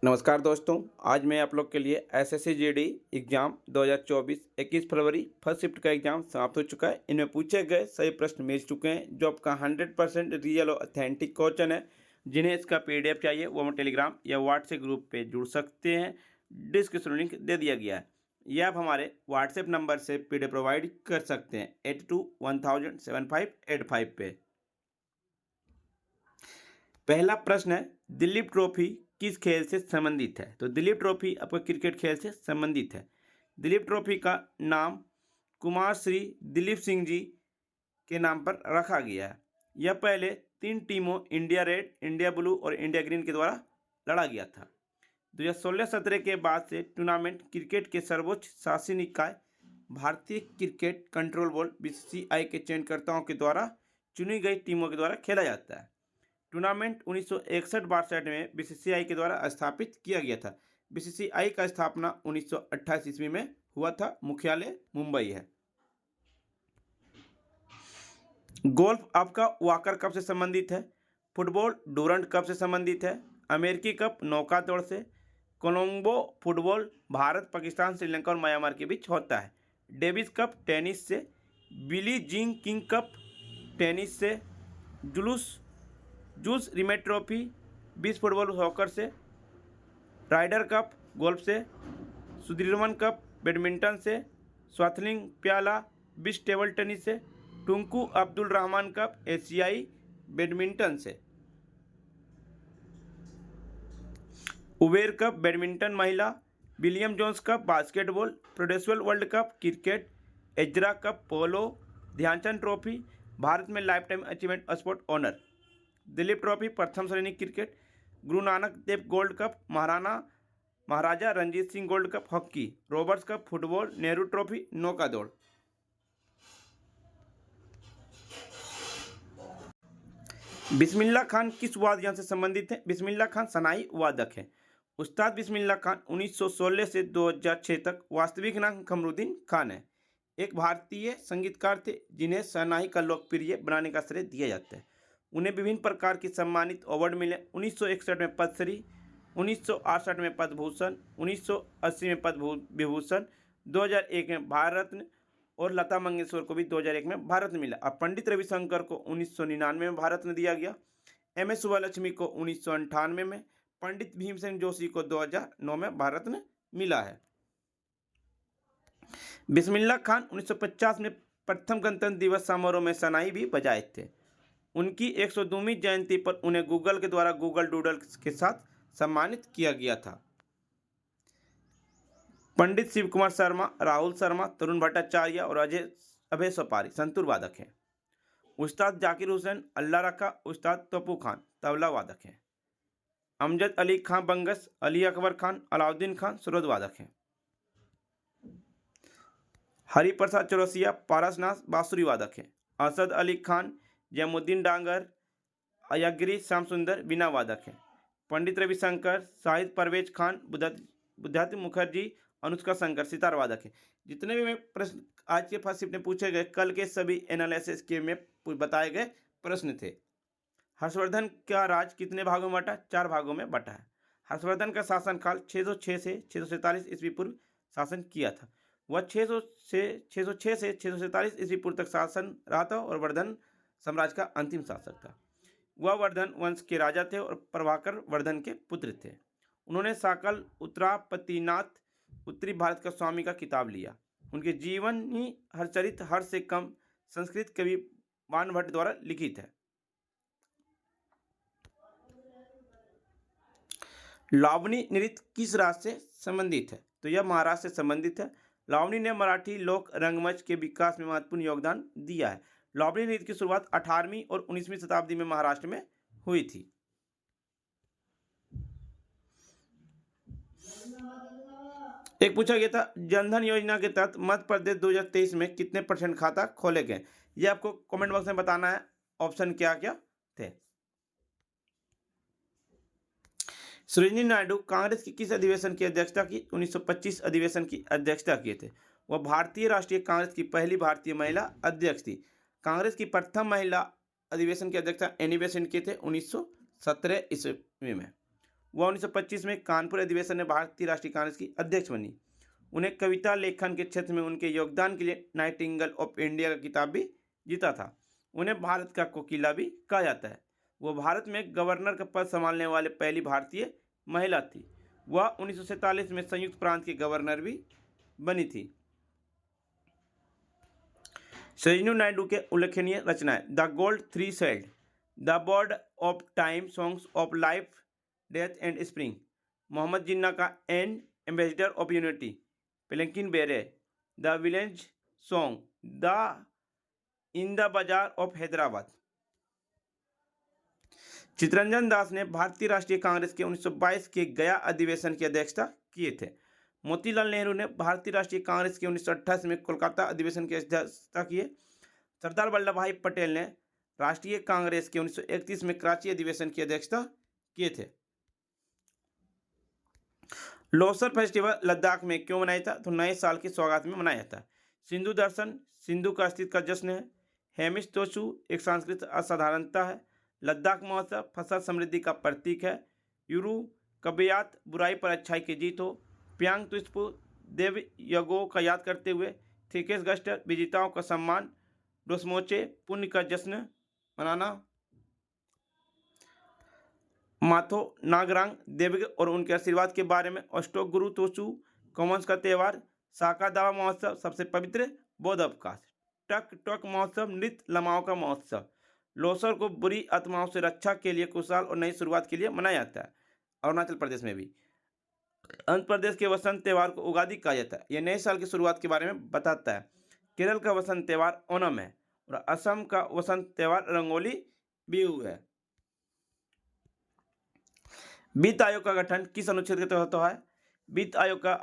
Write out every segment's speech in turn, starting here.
नमस्कार दोस्तों। आज मैं आप लोग के लिए एसएससी जीडी एग्ज़ाम 2024 21 फरवरी फर्स्ट शिफ्ट का एग्ज़ाम समाप्त हो चुका है। इनमें पूछे गए सही प्रश्न मिल चुके हैं जो आपका 100% रियल और ऑथेंटिक क्वेश्चन है। जिन्हें इसका पीडीएफ चाहिए वो हम टेलीग्राम या व्हाट्सएप ग्रुप पे जुड़ सकते हैं। डिस्क्रिप्शन लिंक दे दिया गया है। यह आप हमारे व्हाट्सएप नंबर से पीडीएफ प्रोवाइड कर सकते हैं 82107585 पे। पहला प्रश्न है, दिलीप ट्रॉफी किस खेल से संबंधित है? तो दिलीप ट्रॉफी आपका क्रिकेट खेल से संबंधित है। दिलीप ट्रॉफी का नाम कुमार श्री दिलीप सिंह जी के नाम पर रखा गया है। यह पहले 3 टीमों इंडिया रेड, इंडिया ब्लू और इंडिया ग्रीन के द्वारा लड़ा गया था। 2016-17 के बाद से टूर्नामेंट क्रिकेट के सर्वोच्च शासी निकाय भारतीय क्रिकेट कंट्रोल बोर्ड बीसीसीआई के चयनकर्ताओं के द्वारा चुनी गई टीमों के द्वारा खेला जाता है। टूर्नामेंट 1961-62 में बीसीसीआई के द्वारा स्थापित किया गया था। बीसीसीआई का स्थापना 1928 ईस्वी में हुआ था। मुख्यालय मुंबई है। गोल्फ आपका वॉकर कप से संबंधित है। फुटबॉल डूरंट कप से संबंधित है। अमेरिकी कप नौका दौड़ से। कोलंबो फुटबॉल भारत, पाकिस्तान, श्रीलंका और म्यांमार के बीच होता है। डेविस कप टेनिस से। Billie Jean King cup tennis से। जूल्स रिमेट ट्रॉफी बीच फुटबॉल हॉकर से। राइडर कप गोल्फ से। सुदीर्मन कप बैडमिंटन से। स्वाथलिंग प्याला बीच टेबल टेनिस से। टुंकू अब्दुल रहमान कप एशियाई बैडमिंटन से। उबेर कप बैडमिंटन महिला। William Jones cup basketball. Prudential world cup cricket. Ezra cup polo. Dhyanchand trophy Bharat में lifetime achievement sport honour. Duleep trophy प्रथम श्रेणी cricket. Guru Nanak Dev gold cup Maharaja Ranjit Singh gold cup hockey. Roberts cup football. Nehru trophy नौका दौड़। बिस्मिल्लाह खान किस वाद्य से संबंधित है? बिस्मिल्लाह खान सनाई वादक है। उस्ताद बिस्मिल्लाह खान 1916 से 2006 तक वास्तविक नाम कमरुद्दीन खान है। एक भारतीय संगीतकार थे जिन्हें शहनाई का लोकप्रिय बनाने का श्रेय दिया जाता है। उन्हें विभिन्न प्रकार की सम्मानित अवार्ड मिले। 1961 में पद्मश्री, 1968 में पद्म भूषण, 1980 में पद्म विभूषण, 2001 में भारत रत्न और लता मंगेशकर को भी 2001 में भारत रत्न मिला। अब पंडित रविशंकर को 1999 में भारत रत्न दिया गया। एम.एस. सुब्बालक्ष्मी को 1998 में, पंडित भीमसेन जोशी को 2009 में भारत रत्न मिला है। बिस्मिल्लाह खान 1950 में प्रथम गणतंत्र दिवस समारोह में शहनाई भी बजाए थे। उनकी 102वीं जयंती पर उन्हें गूगल के द्वारा गूगल डूडल के साथ सम्मानित किया गया था। पंडित शिव कुमार शर्मा, राहुल शर्मा, तरुण भट्टाचार्य और अभय सोपारी संतूर वादक हैं। उस्ताद जाकिर हुसैन अल्लाह रखा, उस्ताद तोपू खान तबला वादक हैं। अमजद अली खान बंगस, अली अकबर खान, अलाउद्दीन खान सुरद वादक हैं। हरिप्रसाद चौरसिया पारसनाथ बांसुरी वादक हैं। असद अली खान, जैमुद्दीन डांगर, अयगिरी श्याम सुंदर वीणा वादक हैं। पंडित रविशंकर, शाहिद परवेज खान, बुद्धाति मुखर्जी, अनुष्का शंकर सितार वादक हैं। जितने भी मैं प्रश्न आज के फर्स्ट शिफ्ट में पूछे गए, कल के सभी एनालिसिस के में बताए गए प्रश्न थे। हर्षवर्धन का राज कितने भागों में बटा? 4 भागों में बटा है। हर्षवर्धन का शासनकाल 606 से 647 ईस्वी पूर्व शासन किया था। वह 606 से 647 ईस्वी पूर्व तक शासन रहा था और वर्धन साम्राज्य का अंतिम शासक था। वह वर्धन वंश के राजा थे और प्रभाकर वर्धन के पुत्र थे। उन्होंने साकल उत्तरापतिनाथ उत्तरी भारत का स्वामी का किताब लिया। उनके जीवनी हरचरित हर से कम संस्कृत कवि बाणभट्ट द्वारा लिखित है। लावणी नृत्य किस राज्य से संबंधित है? तो यह महाराष्ट्र से संबंधित है। लावणी ने मराठी लोक रंगमंच के विकास में महत्वपूर्ण योगदान दिया है। लावणी नृत्य की शुरुआत 18वीं और 19वीं शताब्दी में महाराष्ट्र में हुई थी। एक पूछा गया था, जनधन योजना के तहत मध्य प्रदेश 2023 में कितने % खाता खोले गए? ये आपको कमेंट बॉक्स में बताना है। ऑप्शन क्या क्या थे। सरोजिनी नायडू कांग्रेस की किस अधिवेशन की अध्यक्षता की? 1925 अधिवेशन की अध्यक्षता किए थे। वह भारतीय राष्ट्रीय कांग्रेस की पहली भारतीय महिला अध्यक्ष थी। कांग्रेस की प्रथम महिला अधिवेशन की अध्यक्षता एनी बेसेंट किए थे 1917 ईस्वी में। वह 1925 में कानपुर अधिवेशन में भारतीय राष्ट्रीय कांग्रेस की अध्यक्ष बनी। उन्हें कविता लेखन के क्षेत्र में उनके योगदान के लिए नाइटिंगेल ऑफ इंडिया का खिताब भी जीता था। उन्हें भारत का कोकिला भी कहा जाता है। वो भारत में गवर्नर का पद संभालने वाले पहली भारतीय महिला थी। वह 1947 में संयुक्त प्रांत के गवर्नर भी बनी थी। सरोजिनी नायडू के उल्लेखनीय रचनाएं: the golden threshold, the bird of time, songs of life, death and spring, Mohammed Jinnah का and ambassador of unity, palanquin bearers, the village song, the in the bazaar of Hyderabad. Chittaranjan Das ने भारतीय राष्ट्रीय कांग्रेस के 1922 के गया अधिवेशन की अध्यक्षता किए थे। मोतीलाल नेहरू ने भारतीय राष्ट्रीय कांग्रेस के 1928 में कोलकाता अधिवेशन की अध्यक्षता किए। सरदार वल्लभ भाई पटेल ने राष्ट्रीय कांग्रेस के 1931 में कराची अधिवेशन की अध्यक्षता किए थे। लोसर फेस्टिवल लद्दाख में क्यों मनाया था? तो नए साल के स्वागत में मनाया जाता है। सिंधु दर्शन सिंधु का अस्तित्व का जश्न है। हेमिश तोशु एक सांस्कृतिक असाधारणता है। लद्दाख महोत्सव फसल समृद्धि का प्रतीक है। यूरू कबियात बुराई पर अच्छाई की जीत हो। प्यांग तुस्पु देव यज्ञों का याद करते हुए। थिकेस गस्टर विजेताओं का सम्मान। डोसमोचे पुण्य का जश्न मनाना। माथो नागरांग देवग और उनके आशीर्वाद के बारे में। अष्टोक गुरु तोशु कॉमन्स का त्यौहार। साका दावा महोत्सव सबसे पवित्र बौद्ध अवकाश। टक टक महोत्सव नृत्य लमाओं का महोत्सव। लोसर को बुरी आत्माओं से रक्षा के लिए, कुशाल और नई शुरुआत के लिए मनाया जाता है। अरुणाचल प्रदेश में भी आंध्र प्रदेश के वसंत त्यौहार को उगादि कहा जाता है। यह नए साल की शुरुआत के बारे में बताता है। केरल का वसंत त्यौहार ओनम है और असम का वसंत त्यौहार रंगोली बिहू है। वित्त आयोग का गठन किस अनुच्छेद के तहत होता है? वित्त आयोग का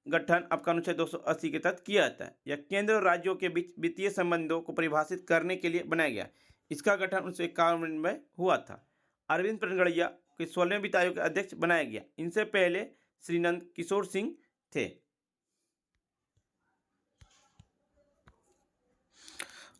गठन आपका अनुच्छेद 280 के तहत किया जाता है। यह केंद्र और राज्यों के बीच वित्तीय संबंधों को परिभाषित करने के लिए बनाया गया। इसका गठन 1951 में हुआ था। अरविंद पनगड़िया को 16वें वित्त आयोग के अध्यक्ष बनाया गया। इनसे पहले श्रीनंद किशोर सिंह थे।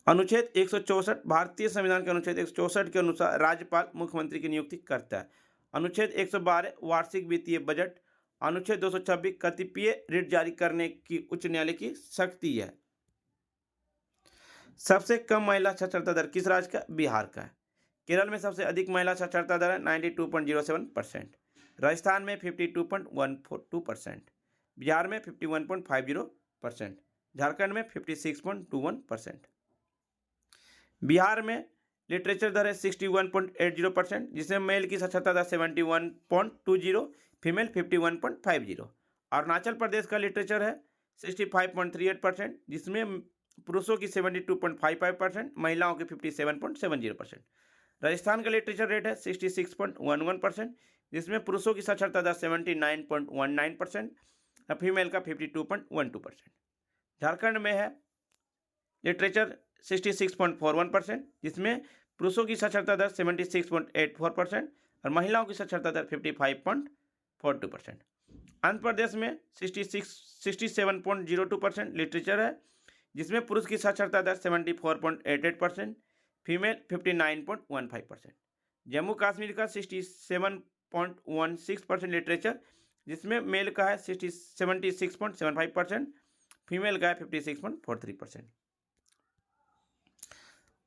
अनुच्छेद 164 भारतीय संविधान के अनुच्छेद 164 के अनुसार राज्यपाल मुख्यमंत्री की नियुक्ति करता है। अनुच्छेद 112 वार्षिक वित्तीय बजट। अनुच्छेद 226 कतिपय ऋण जारी करने की उच्च न्यायालय की शक्ति है। सबसे कम महिला साक्षरता दर किस राज्य का? बिहार का है। केरल में सबसे अधिक महिला साक्षरता दर है 92.07%। राजस्थान में 52.12%। बिहार में 51.50%। झारखंड में 56.21%। बिहार में लिटरेचर दर है 61.80%, जिसमें मेल की साक्षरता दर 71.20, फीमेल 51.50। अरुणाचल प्रदेश का लिटरेचर है 65.38%, जिसमें पुरुषों की 72.55%, महिलाओं की 57.70%। राजस्थान का लिटरेचर रेट है 66.11%, जिसमें पुरुषों की साक्षरता दर 79.19% और फीमेल का 52.12%। झारखंड में है लिटरेचर 66.41%, जिसमें पुरुषों की साक्षरता दर 76.84% और महिलाओं की साक्षरता दर 55.42%। आंध्र प्रदेश में 67.02% लिटरेचर है, जिसमें पुरुष की साक्षरता दर 74.88%, फीमेल 59.15%। जम्मू कश्मीर का 67.16% लिटरेचर, जिसमें मेल का है 76.75%, फीमेल का है 56.43%।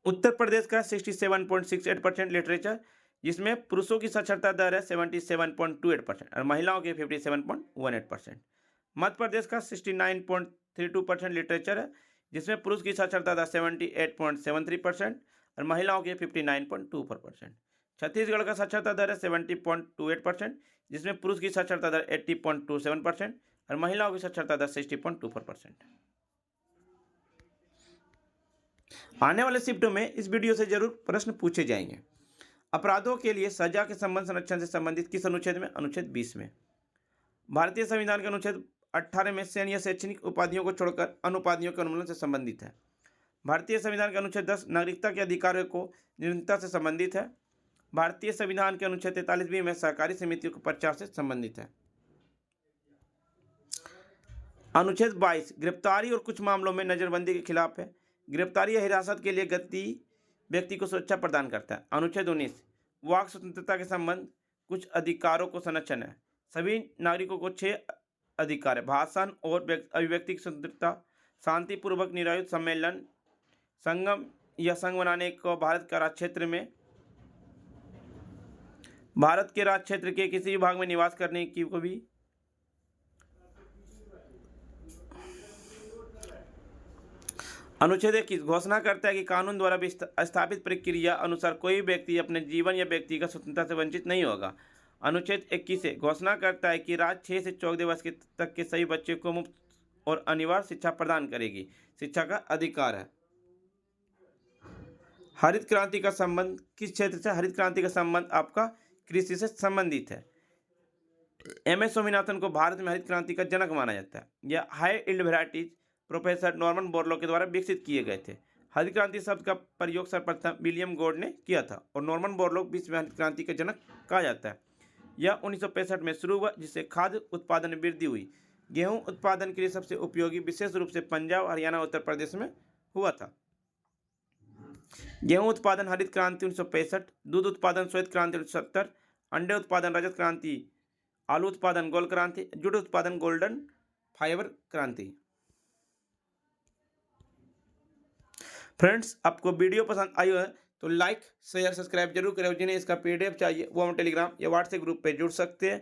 उत्तर प्रदेश का 67.68% लिटरेचर, जिसमें पुरुषों की साक्षरता दर है 77.28% और महिलाओं की 57.18%। मध्य प्रदेश का 69.32% लिटरेचर है, जिसमें पुरुष की साक्षरता दर 78.73% और महिलाओं की 59.24%। छत्तीसगढ़ का साक्षरता दर है 70.28%, जिसमें पुरुष की साक्षरता दर 80.27% और महिलाओं की साक्षरता दर 60.24%। आने वाले शिफ्टों में इस वीडियो से जरूर प्रश्न पूछे जाएंगे। अपराधों के लिए सजा के संबंध संरक्षण से संबंधित किस अनुच्छेद में? अनुच्छेद 20 में। भारतीय संविधान के अनुच्छेद 18 में सैन्य या शैक्षणिक उपाधियों को छोड़कर अन्य उपाधियों के उन्मूलन से संबंधित है। भारतीय संविधान के अनुच्छेद 10 नागरिकता के अधिकारों को निरंतरता से संबंधित है। भारतीय संविधान के अनुच्छेद 43 में सहकारी समितियों के प्रचार से संबंधित है। अनुच्छेद 22 गिरफ्तारी और कुछ मामलों में नजरबंदी के खिलाफ है। गिरफ्तारी या हिरासत के लिए व्यक्ति को सुरक्षा प्रदान करता है। अनुच्छेद 19 वाक स्वतंत्रता के संबंध। कुछ अधिकारों को संरक्षण है। सभी नागरिकों को 6 अधिकार है। भाषण और अभिव्यक्ति की स्वतंत्रता, शांतिपूर्वक निरायुध सम्मेलन, संगम या संघ बनाने को, भारत के राज्य क्षेत्र के किसी भी भाग में निवास करने की को भी, अनुच्छेद 21 घोषणा करता है कि कानून द्वारा स्थापित प्रक्रिया अनुसार कोई व्यक्ति अपने जीवन या व्यक्तिगत स्वतंत्रता से वंचित नहीं होगा। अनुच्छेद 21 से घोषणा करता है कि राज्य 6 से 14 वर्ष तक के सभी बच्चों को मुफ्त और अनिवार्य शिक्षा प्रदान करेगी। शिक्षा का अधिकार है। हरित क्रांति का संबंध किस क्षेत्र से? हरित क्रांति का संबंध आपका कृषि से संबंधित है। एम एस स्वामीनाथन को भारत में हरित क्रांति का जनक माना जाता है। यह high yield varieties professor Norman Borlaug के द्वारा विकसित किए गए थे। हरित क्रांति शब्द का प्रयोग सर्वप्रथम विलियम गॉड ने किया था और नॉर्मन बोरलॉग विश्व में हरित क्रांति का जनक कहा जाता है। यह 1965 में शुरू हुआ, जिससे खाद्य उत्पादन में वृद्धि हुई। गेहूं उत्पादन के लिए सबसे उपयोगी विशेष रूप से पंजाब, हरियाणा, उत्तर प्रदेश में हुआ था। गेहूं उत्पादन हरित क्रांति 1965, दूध उत्पादन श्वेत क्रांति 1970, अंडे उत्पादन रजत क्रांति, आलू उत्पादन गोल्ड क्रांति, जूट उत्पादन गोल्डन फाइबर क्रांति। फ्रेंड्स, आपको वीडियो पसंद आई है तो लाइक शेयर सब्सक्राइब जरूर करें। जिन्हें इसका पीडीएफ चाहिए वो हम टेलीग्राम या व्हाट्सएप ग्रुप पे जुड़ सकते हैं।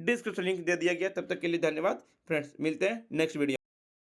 डिस्क्रिप्शन लिंक दे दिया गया। तब तक के लिए धन्यवाद फ्रेंड्स, मिलते हैं नेक्स्ट वीडियो।